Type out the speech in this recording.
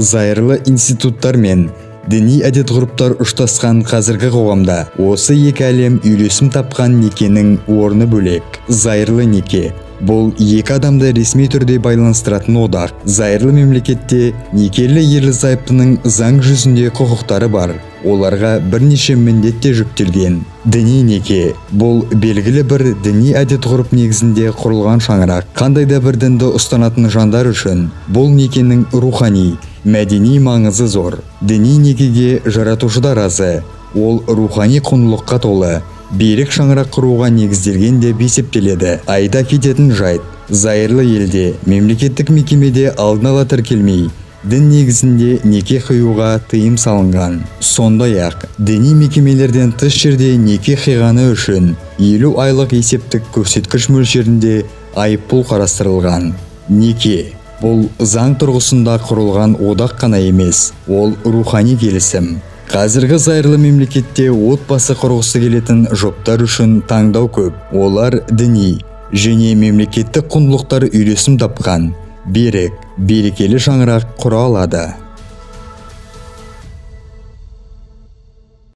зайырлы институттар мен діни әдет-ғұрыптар ұштасқан қазіргі қоғамда осы екі әлем үйлесім тапқан некенің орны бөлек. Зайырлы неке бұл екі адамды ресми түрде байланыстыратын одақ. Зайырлы мемлекетте некелі ерлі-зайыптының заң жүзінде құқықтары бар. Оларға бірнеше міндет те жүктелген. Діни неке бұл белгілі бір діни әдет-ғұрып негізінде құрылған шаңырақ. Қандай да бір дінді ұстанатын жандар үшін бұл некенің рухани, мәдени маңызы зор. Діни некеге жаратушы да разы. Ол рухани құндылыққа толы, берік шаңырақ құруға негізделген деп есептеледі. Айта кететін жайт, зайырлы елде мемлекеттік мекемеде алдын ала тіркелмей, дін негізінде неке қиюға тыйым салынған. Сондай-ақ, діни мекемелерден тыс жерде неке қиғаны үшін 50 айлық есептік көрсеткіш мөлшерінде айыппұл қарастырылған. Неке бұл заң тұрғысында құрылған одақ қана емес, ол рухани келісім. Қазіргі зайырлы мемлекетте отбасы құрғысы келетін жұптар үшін таңдау көп. Олар діни және мемлекеттік құндылықтар үйлесім тапқан берік, берекелі шаңырақ құра алады.